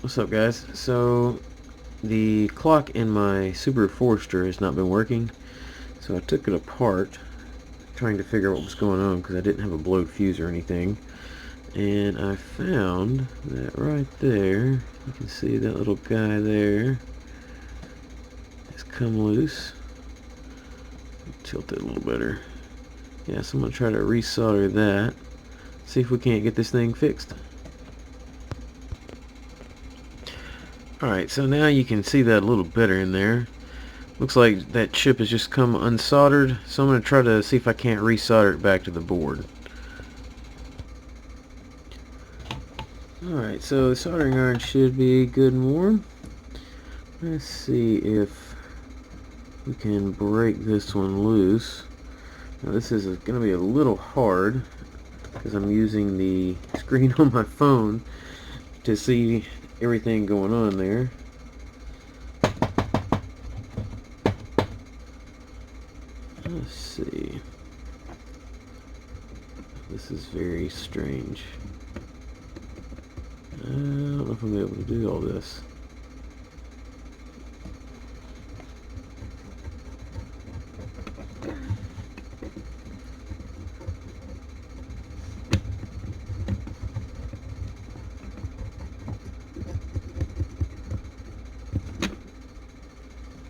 What's up, guys? So the clock in my Subaru Forester has not been working, so I took it apart trying to figure out what was going on because I didn't have a blowed fuse or anything, and I found that right there, you can see that little guy there has come loose. Tilt it a little better. Yeah, so I'm going to try to resolder that, see if we can't get this thing fixed. Alright, so now you can see that a little better in there. Looks like that chip has just come unsoldered, so I'm going to try to see if I can't resolder it back to the board. Alright, so the soldering iron should be good and warm. Let's see if we can break this one loose. Now this is going to be a little hard because I'm using the screen on my phone to see everything going on there. Let's see. This is very strange. I don't know if I'm able to do all this.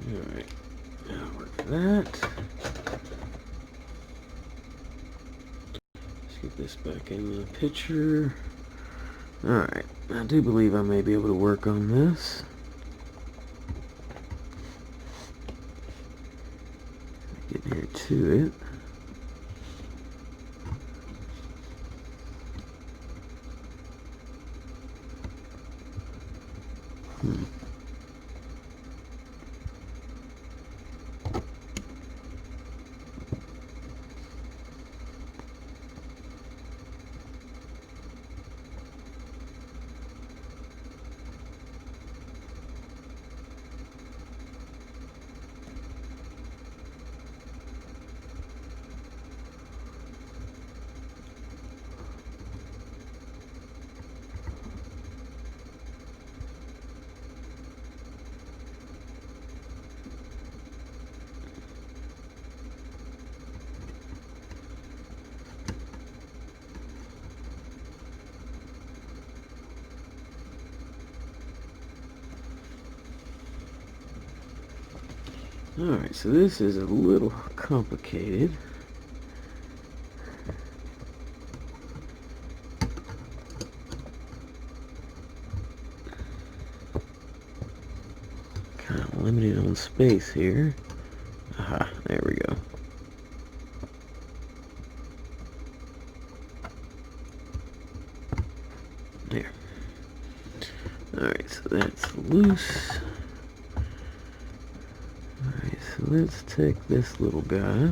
Alright, now work that. Let's get this back in the picture. Alright, I do believe I may be able to work on this. Get near to it. Alright, so this is a little complicated. Kind of limited on space here. Aha, there we go. There. Alright, so that's loose. Alright, so let's take this little guy.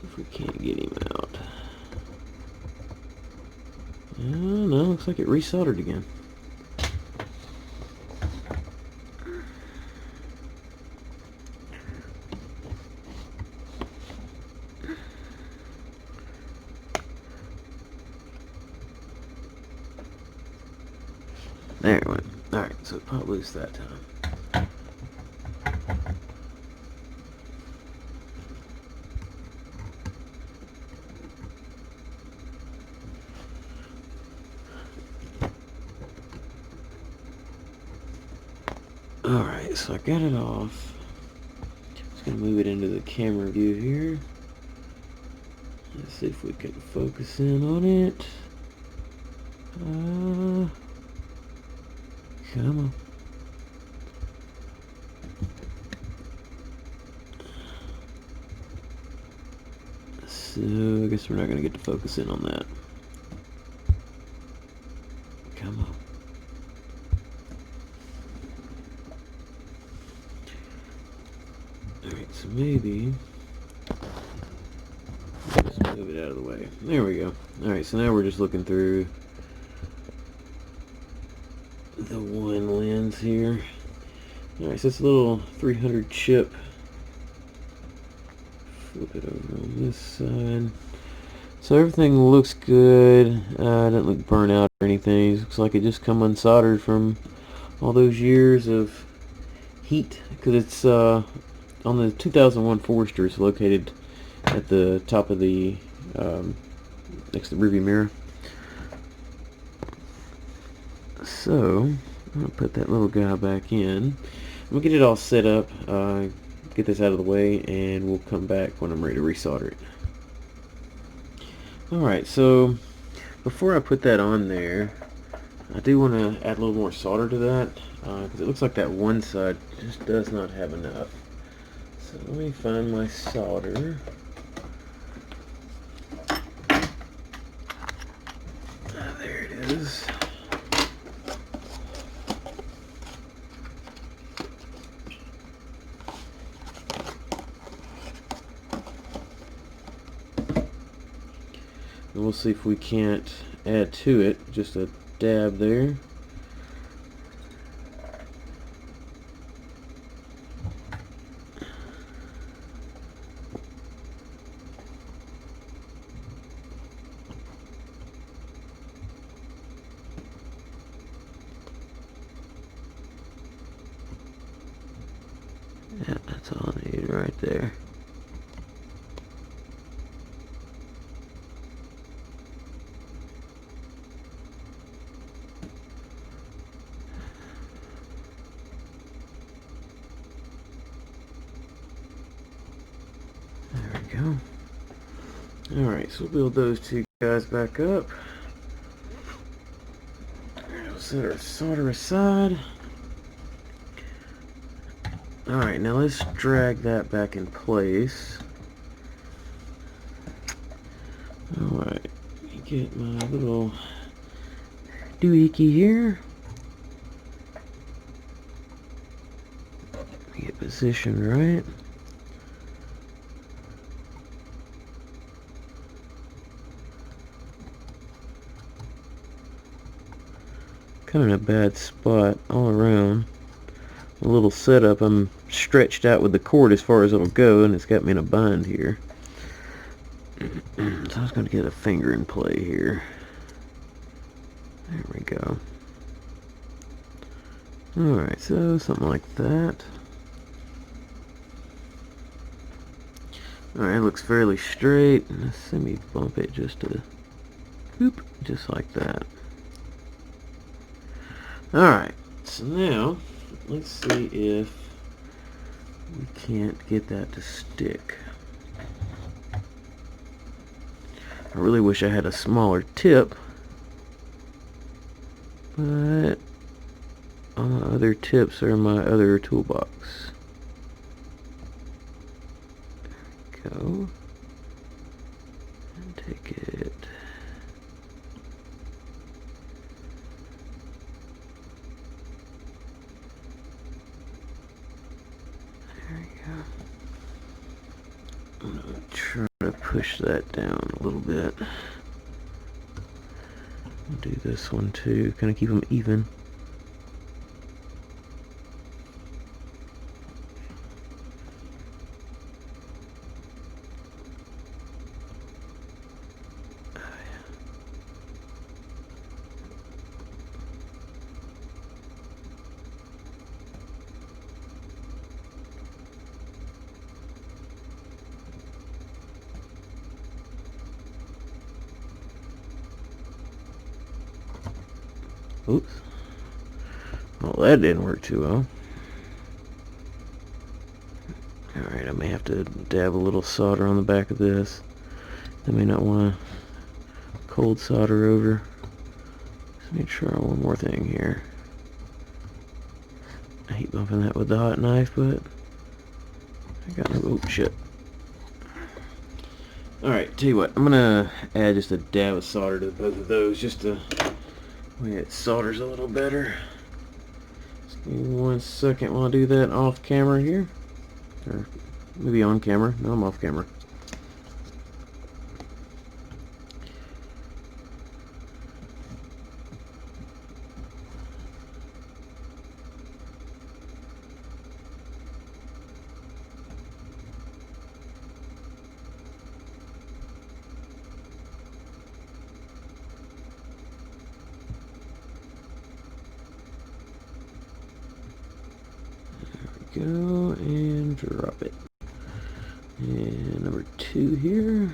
If we can't get him out. Oh no, looks like it resoldered again. There it went. Alright, so it popped loose that time. Alright, so I got it off. Just gonna move it into the camera view here. Let's see if we can focus in on it. Come on. So I guess we're not gonna get to focus in on that. Come on. Alright, so maybe just move it out of the way. There we go. Alright, so now we're just looking through the one lens here. Alright, so it's a little 300 chip flip it over on this side. So everything looks good. It doesn't look burnt out or anything. It looks like it just come unsoldered from all those years of heat, because it's on the 2001 Forester. It's located at the top of the next to the rearview mirror. So I'm gonna put that little guy back in. We'll get it all set up, get this out of the way, and we'll come back when I'm ready to resolder it. Alright, so before I put that on there, I do want to add a little more solder to that, because it looks like that one side just does not have enough. So let me find my solder. There it is. And we'll see if we can't add to it, just a dab there. Yeah, that's all I need right there. There we go. Alright, so we'll build those two guys back up. We'll set our solder aside. Alright, now let's drag that back in place. Alright, let me get my little doohickey here. Get positioned right. Kind of in a bad spot all around. A little setup, I'm stretched out with the cord as far as it'll go, and it's got me in a bind here. So I was going to get a finger in play here. There we go. Alright, so something like that. Alright, it looks fairly straight. Let's let me bump it just a boop, just like that. Alright, so now let's see if we can't get that to stick. I really wish I had a smaller tip, but all my other tips are in my other toolbox. There we go. And take it. There we go. I'm going to try to push that down a little bit. I'll do this one too, kind of keep them even. Oops. Well, that didn't work too well. Alright, I may have to dab a little solder on the back of this. I may not want to cold solder over. Let me try one more thing here. I hate bumping that with the hot knife, but I got no, oh shit. Alright, tell you what, I'm gonna add just a dab of solder to both of those just to way it solders a little better. Just give me 1 second while I do that off camera here. Or maybe on camera. No, I'm off camera. go, and drop it. And number 2 here.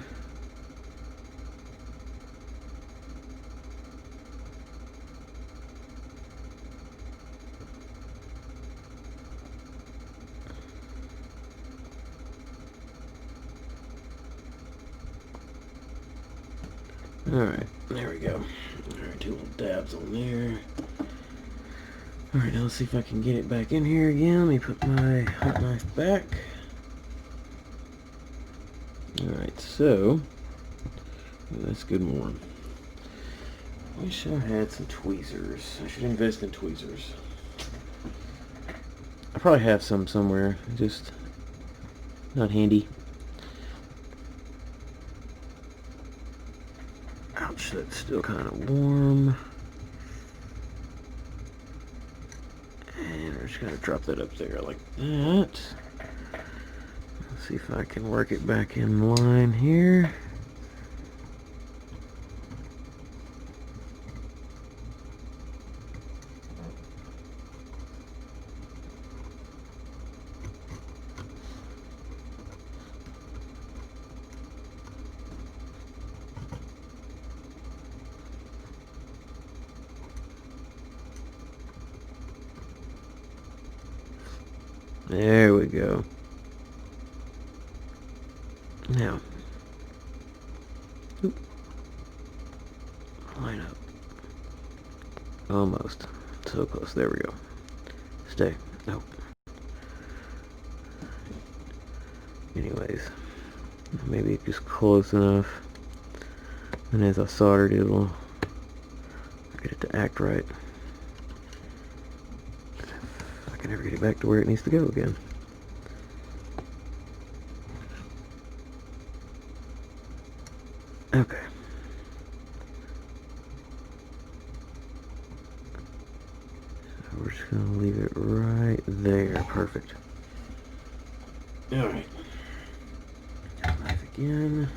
Alright, there we go. Alright, 2 little dabs on there. Alright, now let's see if I can get it back in here again. Let me put my hot knife back. Alright, so that's good and warm. Wish I had some tweezers. I should invest in tweezers. I probably have some somewhere, just not handy. Ouch, that's still kind of warm. And we're just going to drop that up there like that. Let's see if I can work it back in line here. There we go. Now, line up. Almost. So close. There we go. Stay. No. Anyways, maybe it's just close enough. And as I soldered it, it'll get it to act right. I can never get it back to where it needs to go again. Okay. So we're just going to leave it right there. Perfect. Alright. Knife again.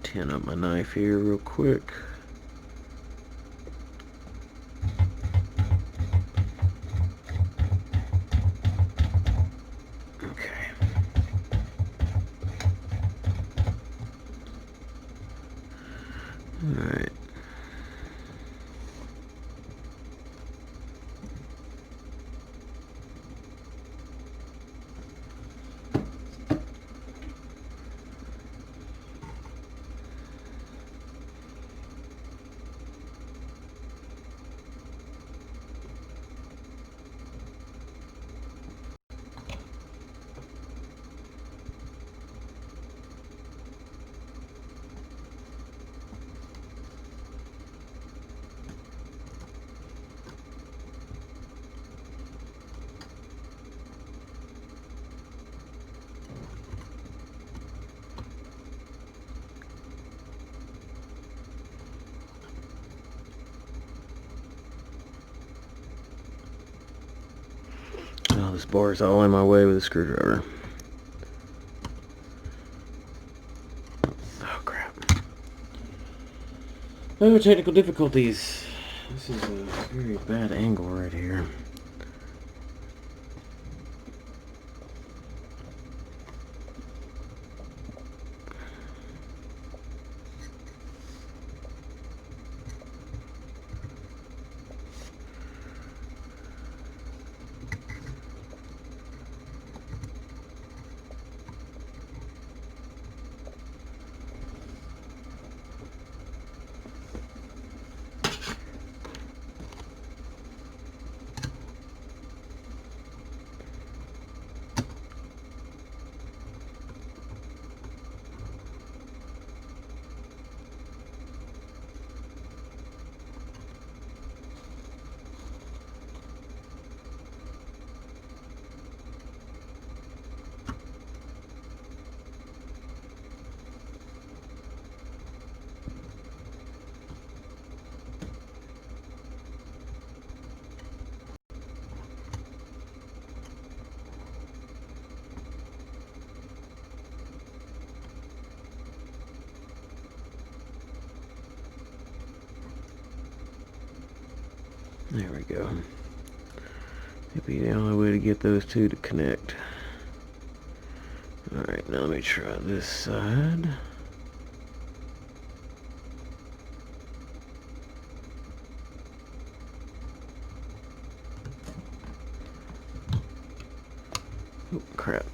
Tin up my knife here real quick. Okay. All right. Oh, this bar is all in my way with a screwdriver. Oh, crap. Oh, technical difficulties. This is a very bad angle right here. There we go. Maybe the only way to get those two to connect. Alright, now let me try this side. Oh, crap.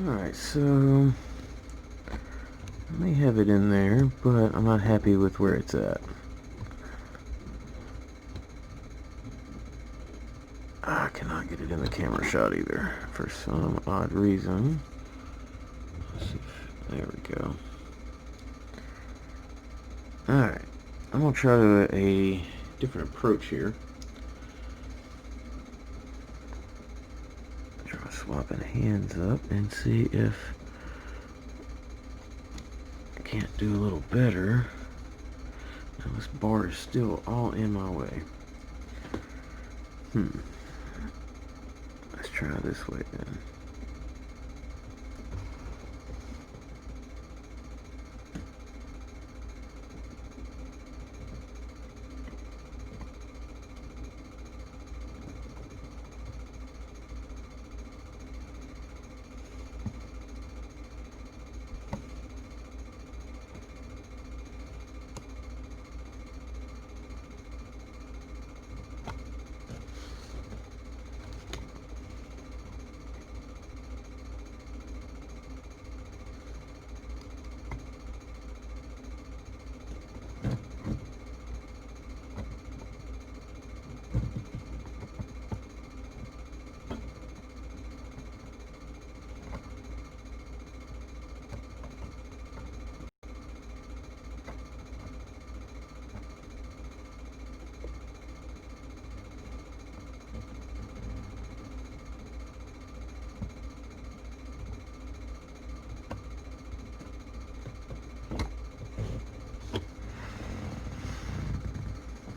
Alright, so I may have it in there, but I'm not happy with where it's at. I cannot get it in the camera shot either, for some odd reason. Let's see if, there we go. Alright, I'm going to try a different approach here. Try swapping hands up and see if I can't do a little better. Now this bar is still all in my way. Let's try this way then.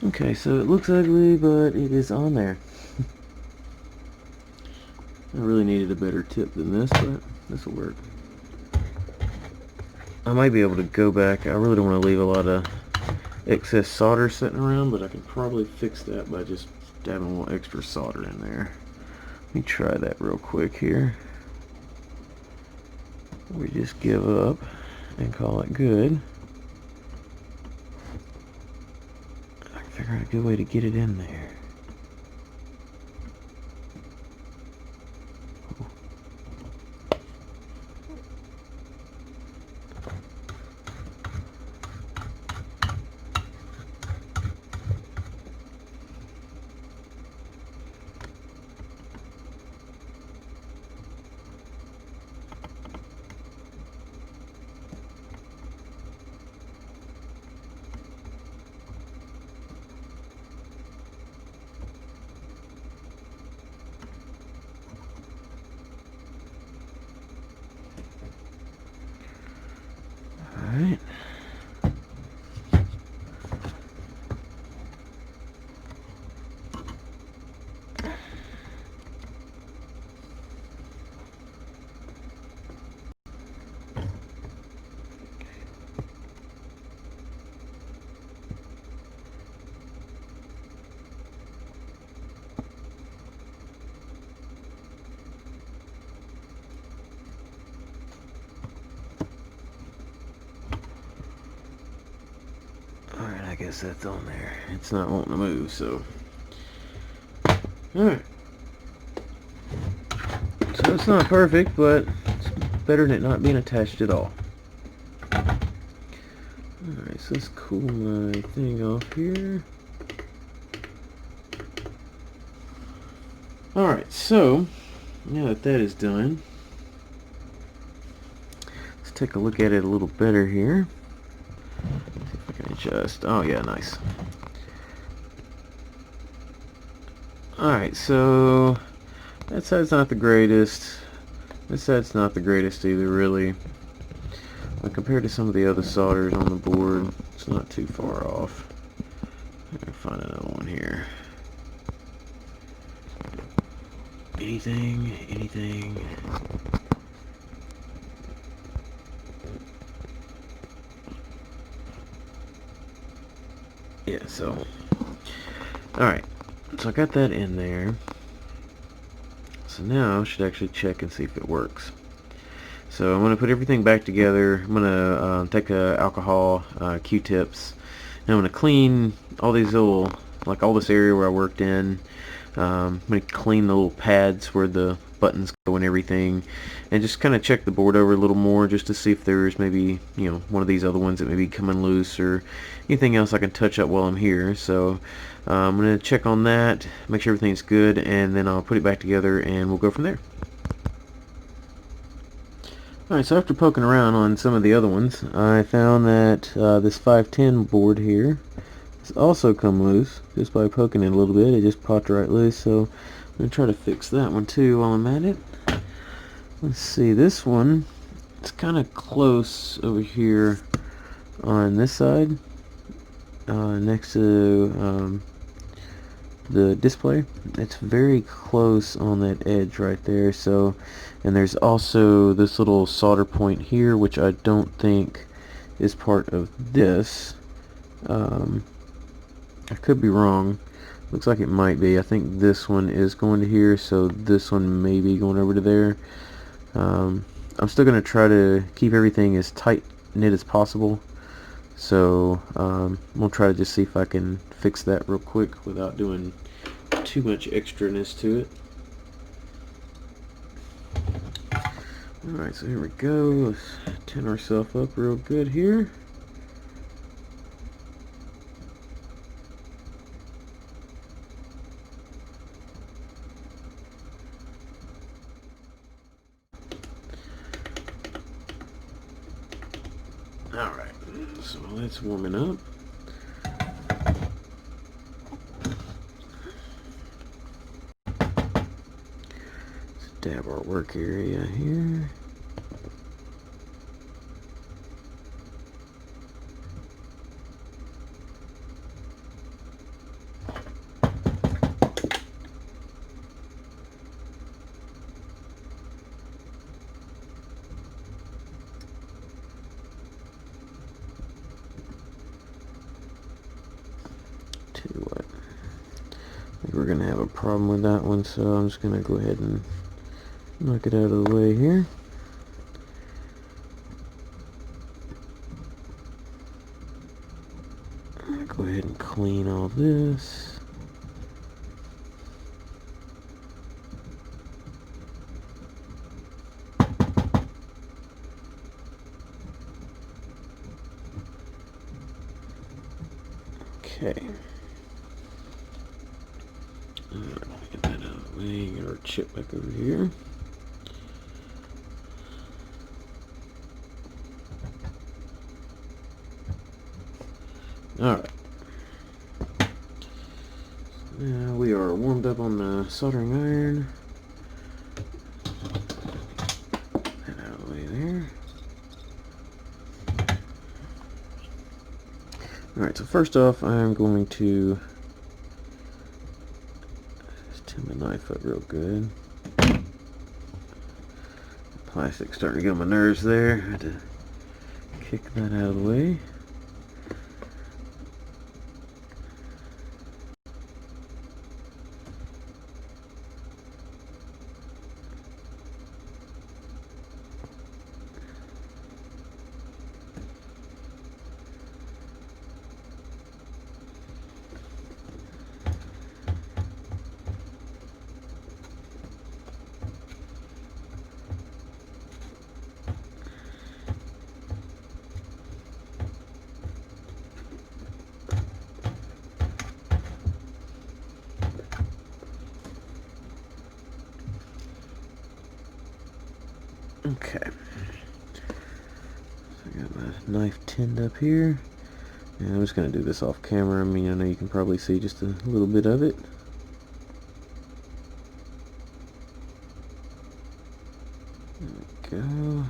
Okay, so it looks ugly, but it is on there. I really needed a better tip than this, but this will work. I might be able to go back. I really don't want to leave a lot of excess solder sitting around, but I can probably fix that by just dabbing a little extra solder in there. Let me try that real quick here. We just give up and call it good. I can figure out a good way to get it in there. Alright. guess that's on there. It's not wanting to move, so. Alright. So it's not perfect, but it's better than it not being attached at all. Alright, so let's cool my thing off here. Alright, so now that that is done, let's take a look at it a little better here. See if I can adjust. Oh yeah, nice. Alright, so that side's not the greatest. This side's not the greatest either, really. But compared to some of the other solders on the board, it's not too far off. I'm gonna find another one here. Anything. Yeah, so. Alright, so I got that in there. So now I should actually check and see if it works. So I'm going to put everything back together. I'm going to take alcohol, Q-tips, and I'm going to clean all these little, like all this area where I worked in. I'm going to clean the little pads where the buttons go and everything, and just kind of check the board over a little more just to see if there's maybe, you know, one of these other ones that may be coming loose or anything else I can touch up while I'm here. So I'm going to check on that, make sure everything's good, and then I'll put it back together and we'll go from there. Alright, so after poking around on some of the other ones, I found that this 510 board here has also come loose just by poking it a little bit. It just popped right loose, so I'm going to try to fix that one too while I'm at it. Let's see, this one, it's kind of close over here on this side, next to the display. It's very close on that edge right there. So, and there's also this little solder point here, which I don't think is part of this. I could be wrong. Looks like it might be. I think this one is going to here, so this one may be going over to there. I'm still going to try to keep everything as tight knit as possible. So we'll try to just see if I can fix that real quick without doing too much extraness to it. Alright, so here we go. Let's tin ourselves up real good here. Alright, so that's warming up. Let's dab our work area here. Tell you what, I think we're going to have a problem with that one, so I'm just going to go ahead and knock it out of the way here. I'm going to go ahead and clean all this. Okay. Get that out of the way. Get our chip back over here. Alright. Now we are warmed up on the soldering iron. Get that out of the way there. Alright, so first off, I'm going to just tin my knife up real good. Plastic's starting to get on my nerves there. I had to kick that out of the way. Got my knife tinned up here. And I'm just going to do this off camera. I mean, I know you can probably see just a little bit of it. There we go.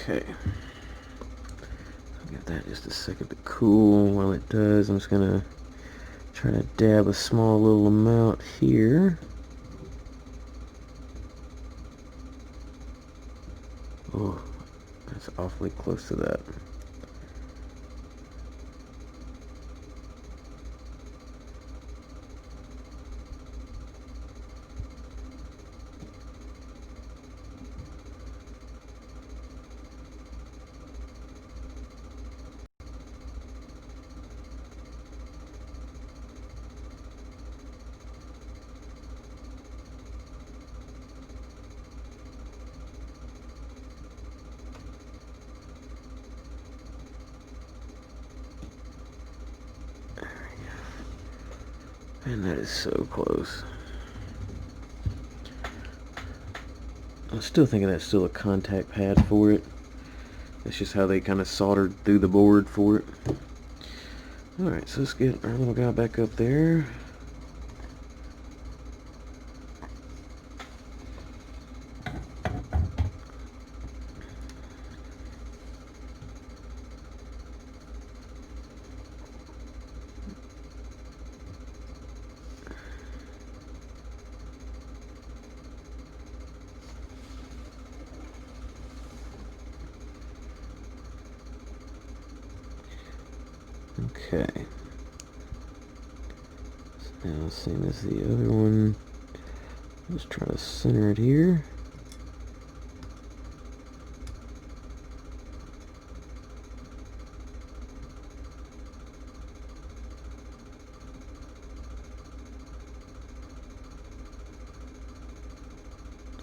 Okay. I'll give that just a second to cool. While it does, I'm just going to try to dab a small little amount here. Oh, that's awfully close to that. And that is so close. I'm still thinking that's still a contact pad for it. That's just how they kind of soldered through the board for it. Alright, so let's get our little guy back up there. Okay. So now same as the other one. Let's try to center it here.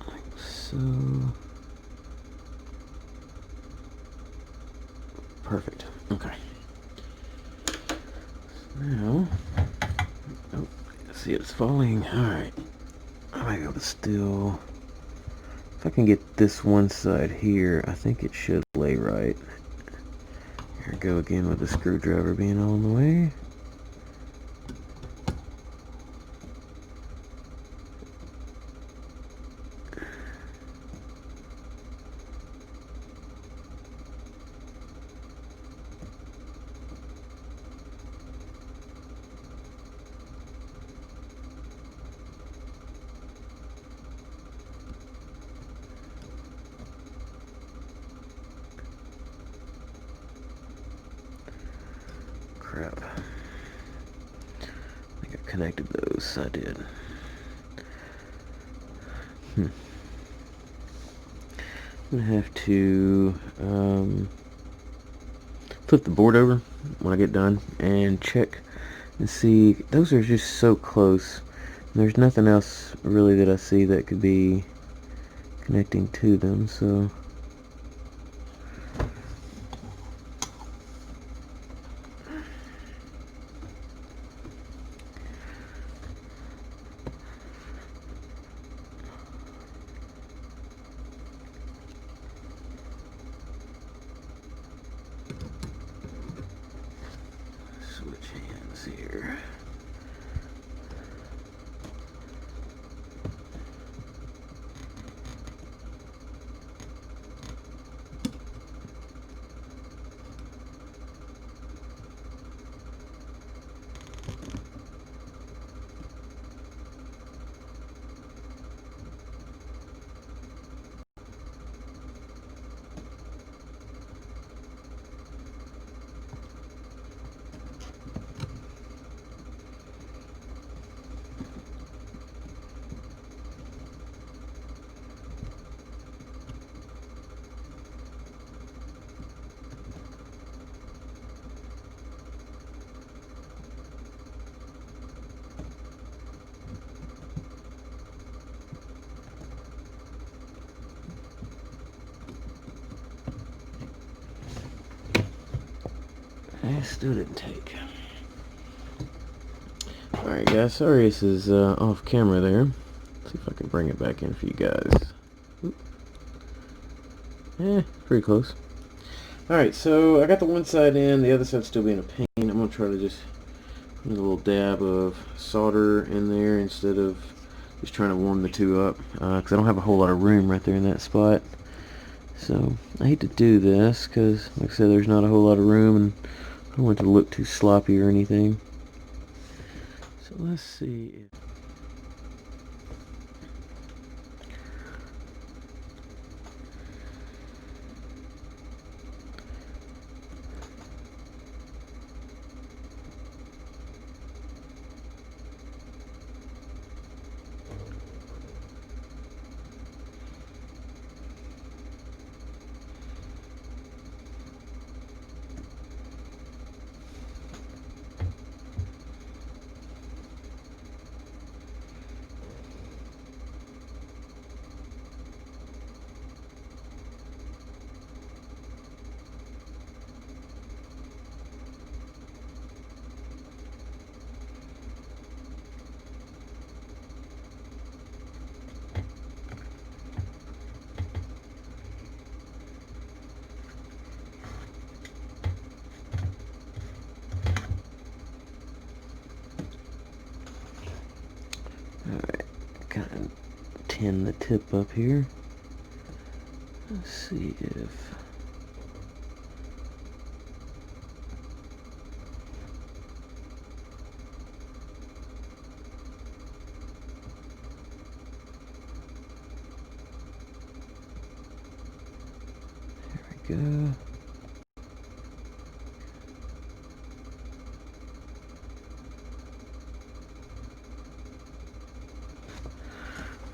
Like so. Perfect. Okay. Now, oh, see it's falling. Alright. I might be able to still, if I can get this one side here, I think it should lay right. Here we go again with the screwdriver being all in the way. Crap. I think I connected those. I did. I'm gonna have to flip the board over when I get done and check and see. Those are just so close. There's nothing else really that I see that could be connecting to them, so switch hands here. That still didn't take. Alright guys, sorry this is off camera there. Let's see if I can bring it back in for you guys. Pretty close. Alright, so I got the one side in, the other side's still being a pain. I'm going to try to just put a little dab of solder in there instead of just trying to warm the two up. Because I don't have a whole lot of room right there in that spot. So, I hate to do this because, like I said, there's not a whole lot of room and I don't want it to look too sloppy or anything. So let's see if... Alright, kind of tin the tip up here. Let's see if... There we go.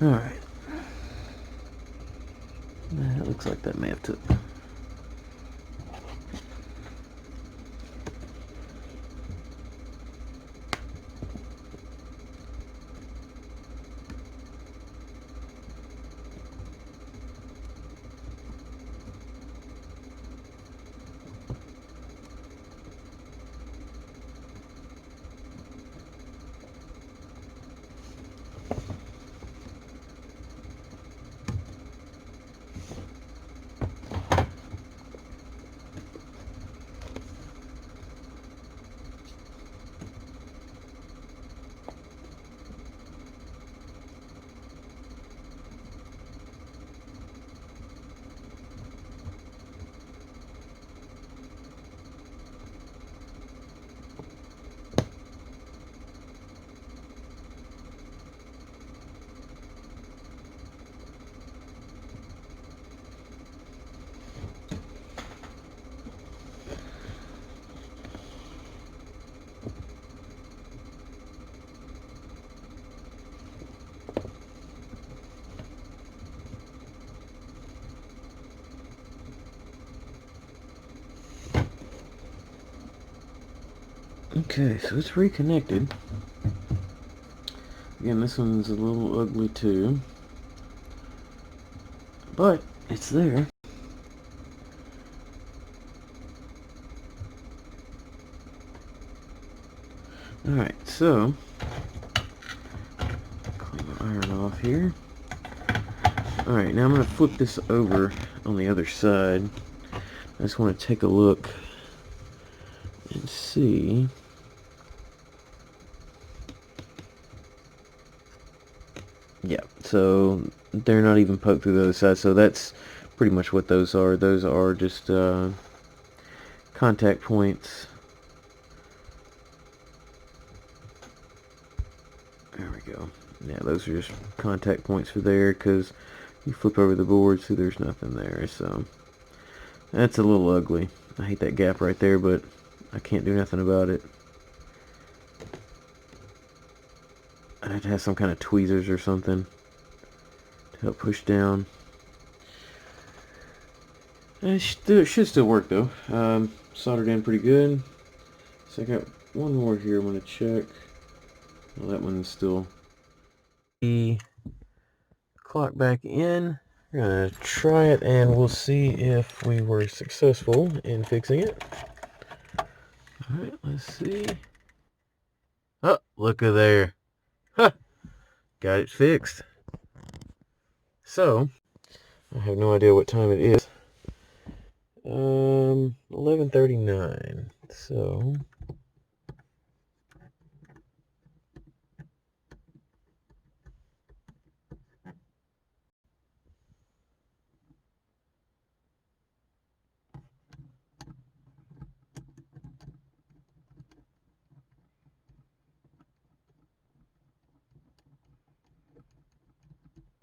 Alright. It looks like that may have took. Okay, so it's reconnected. Again, this one's a little ugly too, but it's there. Alright, so clean the iron off here. Alright, now I'm going to flip this over on the other side. I just want to take a look and see. Yeah, so they're not even poked through the other side, so that's pretty much what those are. Those are just contact points. There we go. Yeah, those are just contact points for there, because you flip over the board, so there's nothing there, so that's a little ugly. I hate that gap right there, but I can't do nothing about it. I'd have to have some kind of tweezers or something to help push down. It should still work though. Soldered in pretty good. So I got one more here I'm going to check. Well, that one's still... The clock back in. We're going to try it and we'll see if we were successful in fixing it. Alright, let's see. Oh, look at there. Huh. Got it fixed. So, I have no idea what time it is. 11:39. So,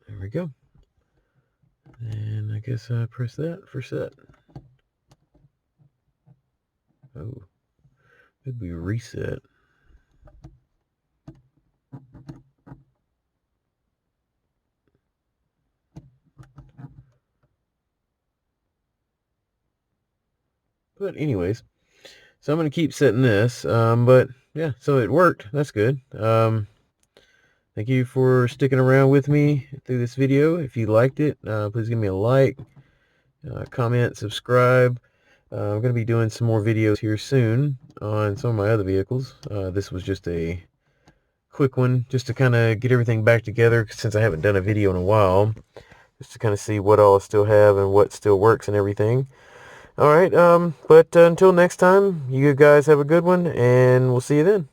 there we go. And I guess I press that for set. Oh, it'd be reset. But anyways, so I'm going to keep setting this. But yeah, so it worked. That's good. Thank you for sticking around with me through this video. If you liked it, please give me a like, comment, subscribe. I'm going to be doing some more videos here soon on some of my other vehicles. This was just a quick one just to kind of get everything back together since I haven't done a video in a while. Just to kind of see what all I still have and what still works and everything. Alright, but until next time, you guys have a good one, and we'll see you then.